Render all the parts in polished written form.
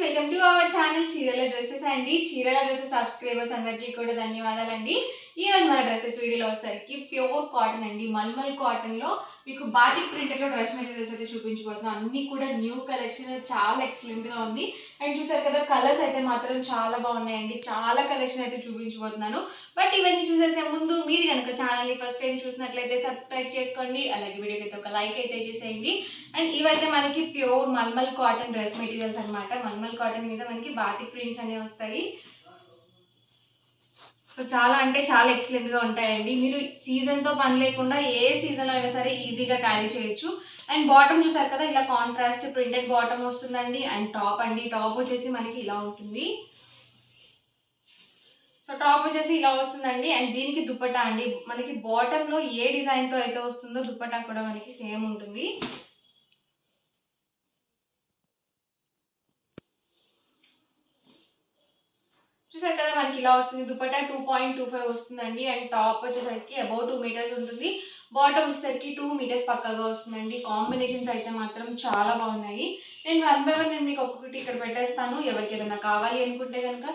Welcome to our channel చీరల dresses అండి. చీరల డ్రెస్సెస్ సబ్స్క్రైబర్స్ అందరికీ కూడా ధన్యవాదాలండి. ఈ రోజు మన డ్రెస్సెస్ వీడియోలో వచ్చేసరికి ప్యూర్ కాటన్ అండి, మల్మల్ కాటన్ లో మీకు బాటిక్ ప్రింటెడ్ లో డ్రెస్ మెటీరియల్స్ అయితే చూపించబోతున్నాం. అన్ని కూడా న్యూ కలెక్షన్, చాలా ఎక్సలెంట్ గా ఉంది. అండ్ చూసారు కదా, కలర్స్ అయితే మాత్రం చాలా బాగున్నాయండి. చాలా కలెక్షన్ అయితే చూపించబోతున్నాను. బట్ ఇవన్నీ చూసేసే ముందు మీరు కనుక ఛానల్ ని ఫస్ట్ టైం చూసినట్లయితే సబ్స్క్రైబ్ చేసుకోండి. అలాగే వీడియోకి అయితే ఒక లైక్ అయితే చేసేయండి. అండ్ ఇవైతే మనకి pure mulmul cotton dress materials అనమాట. మల్మల్ కాటన్ మీద మనకి బాతిక్ ప్రింట్స్ అనేవి వస్తాయి. సో చాలా అంటే చాలా ఎక్సలెంట్ గా ఉంటాయండి. మీరు సీజన్ తో పని లేకుండా ఏ సీజన్ అయినా సరే ఈజీగా క్యారీ చేయొచ్చు. అండ్ బాటమ్ చూసారు కదా, ఇలా కాంట్రాస్ట్ ప్రింటెడ్ బాటమ్ వస్తుందండి. అండ్ టాప్ అండి, టాప్ వచ్చేసి మనకి ఇలా ఉంటుంది. సో టాప్ వచ్చేసి ఇలా వస్తుందండి. అండ్ దీనికి దుపట్టా అండి, మనకి బాటమ్ లో ఏ డిజైన్ తో అయితే వస్తుందో దుపట్టా కూడా మనకి సేమ్ ఉంటుంది. చూసారు కదా, మనకి ఇలా వస్తుంది. దుపట్టా 2.25 వస్తుందండి. అండ్ టాప్ వచ్చేసరికి అబౌట్ 2 మీటర్స్ ఉంటుంది. బాటమ్ వచ్చేసరికి 2 మీటర్స్ పక్కగా వస్తుందండి. కాంబినేషన్స్ అయితే మాత్రం చాలా బాగున్నాయి. నేను వన్ బై వన్ నేను మీకు ఒక్కొక్కటి ఇక్కడ పెట్టేస్తాను. ఎవరికి ఏదైనా కావాలి అనుకుంటే కనుక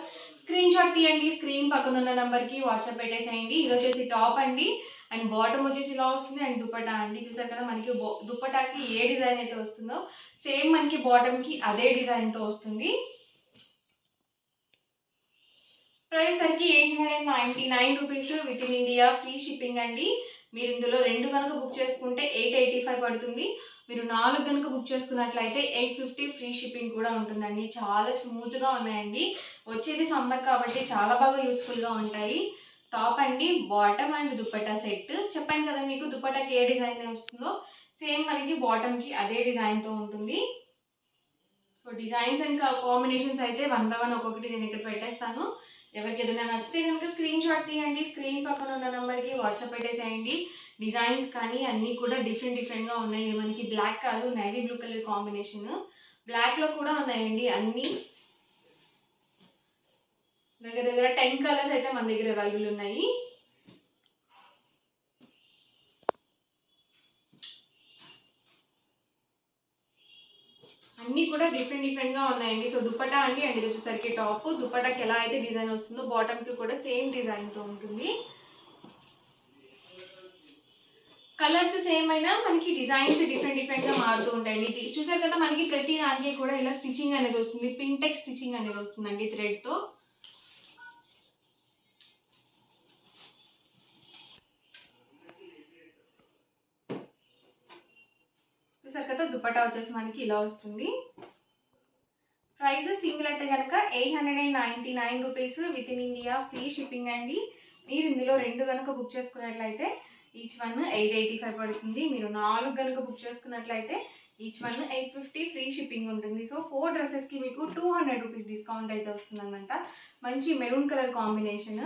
స్క్రీన్ షాట్ తీయండి. స్క్రీన్ పక్కన ఉన్న నెంబర్కి వాట్సాప్ పెట్టేసేయండి. ఇది వచ్చేసి టాప్ అండి. అండ్ బాటమ్ వచ్చేసి ఇలా వస్తుంది. అండ్ దుపట్టా అండి, చూసారు కదా, మనకి దుపట్టాకి ఏ డిజైన్ అయితే వస్తుందో సేమ్ మనకి బాటమ్కి అదే డిజైన్తో వస్తుంది. ప్రైస్ సరికి 899 rupees with in India, free shipping అండి. మీరు ఇందులో 2 కనుక బుక్ చేసుకుంటే 885 పడుతుంది. మీరు 4 కనుక బుక్ చేసుకున్నట్లయితే 850 ఫ్రీ షిప్పింగ్ కూడా ఉంటుందండి. చాలా స్మూత్గా ఉన్నాయండి. వచ్చేది సమ్మర్ కాబట్టి చాలా బాగా యూస్ఫుల్గా ఉంటాయి. టాప్ అండి, బాటమ్ అండ్ దుపట్టా సెట్. చెప్పాను కదా మీకు, దుపట్టాకి ఏ డిజైన్ వస్తుందో సేమ్ మనకి బాటమ్కి అదే డిజైన్తో ఉంటుంది. సో డిజైన్స్ అండ్ కాంబినేషన్స్ అయితే వన్ బై వన్ ఒక్కొక్కటి నేను ఇక్కడ పెట్టేస్తాను. ఎవరికి ఏదైనా నచ్చితే కనుక స్క్రీన్ షాట్ తీయండి. స్క్రీన్ పక్కన ఉన్న నెంబర్కి వాట్సాప్ పెట్టేసేయండి. డిజైన్స్ కానీ అన్నీ కూడా డిఫరెంట్గా ఉన్నాయి. ఇది మనకి బ్లాక్ కాదు, నేవీ బ్లూ కలర్ కాంబినేషన్. బ్లాక్లో కూడా ఉన్నాయండి అన్నీ. దగ్గర 10 కలర్స్ అయితే మన దగ్గర అవైలబుల్ ఉన్నాయి. అన్నీ కూడా డిఫరెంట్గా ఉన్నాయండి. సో దుపట్టా అండి, అండ్ ఇది వచ్చేసరికి టాప్. దుపట్టాకి ఎలా అయితే డిజైన్ వస్తుందో బాటమ్కి కూడా సేమ్ డిజైన్తో ఉంటుంది. కలర్స్ సేమ్ అయినా మనకి డిజైన్స్ డిఫరెంట్గా మారుతూ ఉంటాయండి. ఇది చూసారు కదా, మనకి ప్రతి దానికి కూడా ఇలా స్టిచ్చింగ్ అనేది వస్తుంది. పింటెక్ స్టిచ్చింగ్ అనేది వస్తుందండి థ్రెడ్తో. చూసారు కదా, దుపట్టా వచ్చేసి మనకి ఇలా వస్తుంది. ప్రైస్ సింగిల్ అయితే కనుక 899 rupees with in India, free shipping అండి. మీరు ఇందులో 2 కనుక బుక్ చేసుకున్నట్లయితే ఈచ్ వన్ 885 పడుతుంది. మీరు 4 కనుక బుక్ చేసుకున్నట్లయితే ఈచ్ వన్ 850 ఫ్రీ షిప్పింగ్ ఉంటుంది. సో 4 డ్రెస్సెస్కి మీకు 200 రూపీస్ డిస్కౌంట్ అయితే వస్తుందన్నమాట. మంచి మెరూన్ కలర్ కాంబినేషన్.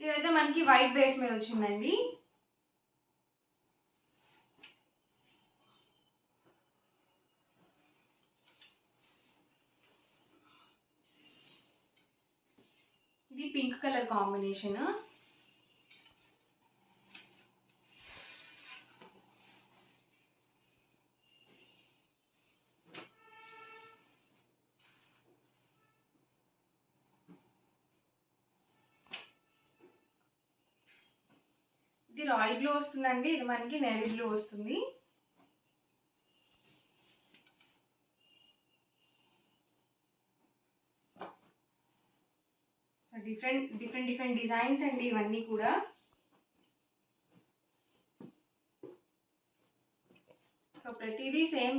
ఇదైతే మనకి వైట్ బేస్ మీద వచ్చిందండి. ఇది పింక్ కలర్ కాంబినేషన్. ఇది రాయల్ బ్లూ వస్తుందండి. ఇది మనకి నేవీ బ్లూ వస్తుంది. డిఫరెంట్ డిజైన్స్ అండి ఇవన్నీ కూడా. సో ప్రతిదీ సేమ్.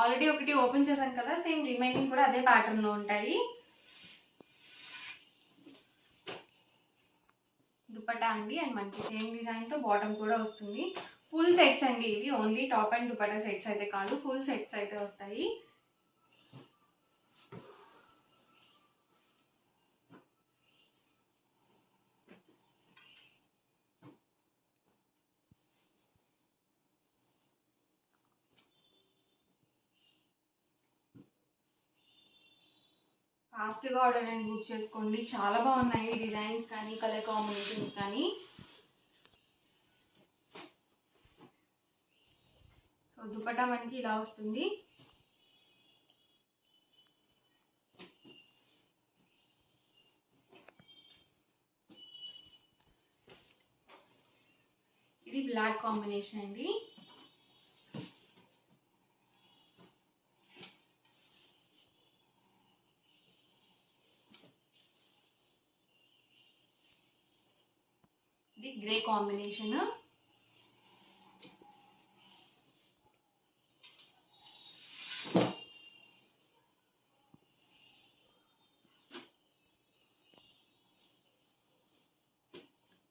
ఆల్రెడీ ఒకటి ఓపెన్ చేశాను కదా, సేమ్ రిమైనింగ్ కూడా అదే ప్యాటర్న్లో ఉంటాయి. దుపట్టా అండి, అండ్ మనకి సేమ్ డిజైన్తో బాటమ్ కూడా వస్తుంది. ఫుల్ సెట్స్ అండి ఇవి, only top and dupatta sets అయితే కాదు, ఫుల్ సెట్స్ అయితే వస్తాయి. ఫాస్ట్గా ఆర్డర్ అని బుక్ చేసుకోండి. చాలా బాగున్నాయి డిజైన్స్ కానీ కలర్ కాంబినేషన్స్ కానీ. సో దుపట్టా మనకి ఇలా వస్తుంది. ఇది బ్లాక్ కాంబినేషన్ అండి. ఇది గ్రే కాంబినేషన్.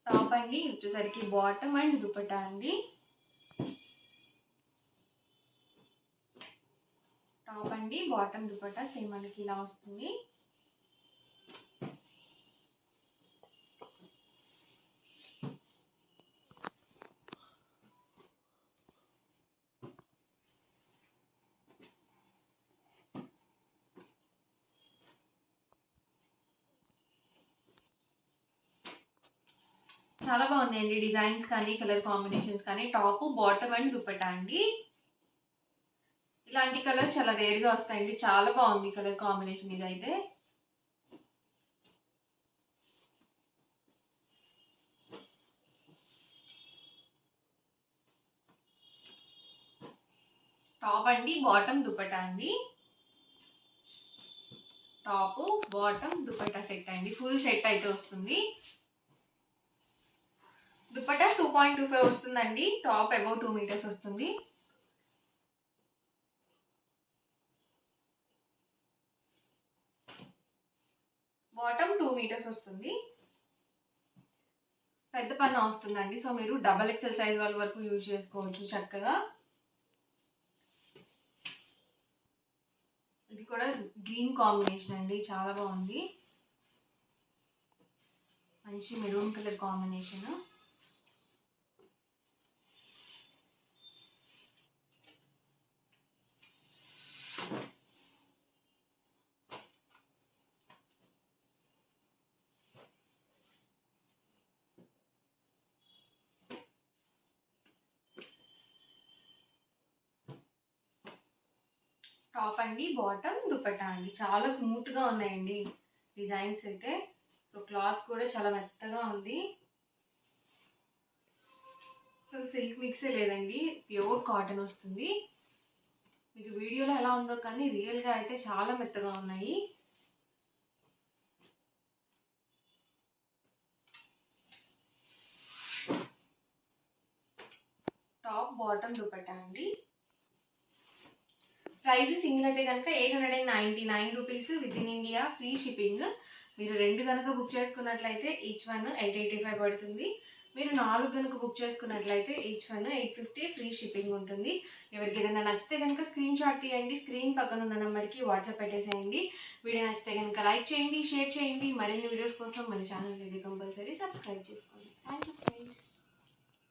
టాప్ అండి వచ్చేసరికి బాటమ్ అండ్ దుపట్టా అండి. టాప్ అండి బాటమ్ దుపట్టా సేమ్ మనకి ఇలా వస్తుంది. చాలా బాగున్నాయండి డిజైన్స్ కానీ కలర్ కాంబినేషన్స్ కానీ. టాప్ బాటమ్ అండ్ దుపట్టా అండి. ఇలాంటి కలర్స్ చాలా రేర్గా వస్తాయండి. చాలా బాగుంది కలర్ కాంబినేషన్ ఇదైతే. టాప్ అండి బాటమ్ దుపట్టా అండి. టాప్ బాటమ్ దుపట్టా సెట్ అండి. ఫుల్ సెట్ అయితే వస్తుంది. దుపట్టా 2.25 వస్తుందండి. టాప్ అబౌవ్ 2 మీటర్స్ వస్తుంది. బాటమ్ 2 మీటర్స్ వస్తుంది. పెద్ద పన్నా వస్తుందండి. సో మీరు డబల్ ఎక్సెల్ సైజ్ వాళ్ళ వరకు యూజ్ చేసుకోవచ్చు చక్కగా. ఇది కూడా గ్రీన్ కాంబినేషన్ అండి. చాలా బాగుంది. మంచి మెరూన్ కలర్ కాంబినేషన్. టాప్ అండి బాటమ్ దుపట్టా అండి. చాలా స్మూత్గా ఉన్నాయండి డిజైన్స్ అయితే. సో క్లాత్ కూడా చాలా మెత్తగా ఉంది. అసలు సిల్క్ మిక్సే లేదండి. ప్యూర్ కాటన్ వస్తుంది. మీకు వీడియోలో ఎలా ఉందో కానీ రియల్గా అయితే చాలా మెత్తగా ఉన్నాయి. టాప్ బాటమ్ దుపట్టా అండి. ప్రైస్ సింగిల్ అయితే కనుక 899 rupees with in India free shipping. మీరు 2 కనుక బుక్ చేసుకున్నట్లయితే ఈచ్ వన్ 885 పడుతుంది. మీరు 4 కనుక బుక్ చేసుకున్నట్లయితే ఈచ్ వన్ 850 ఫ్రీ షిప్పింగ్ ఉంటుంది. ఎవరికి ఏదైనా నచ్చితే కనుక స్క్రీన్ షాట్ తీయండి. స్క్రీన్ పక్కన ఉన్న నెంబర్కి వాట్సాప్ పెట్టేసేయండి. వీడియో నచ్చితే కనుక లైక్ చేయండి, షేర్ చేయండి. మరిన్ని వీడియోస్ కోసం మన ఛానల్ కంపల్సరీ సబ్స్క్రైబ్ చేసుకోండి. Thank you friends.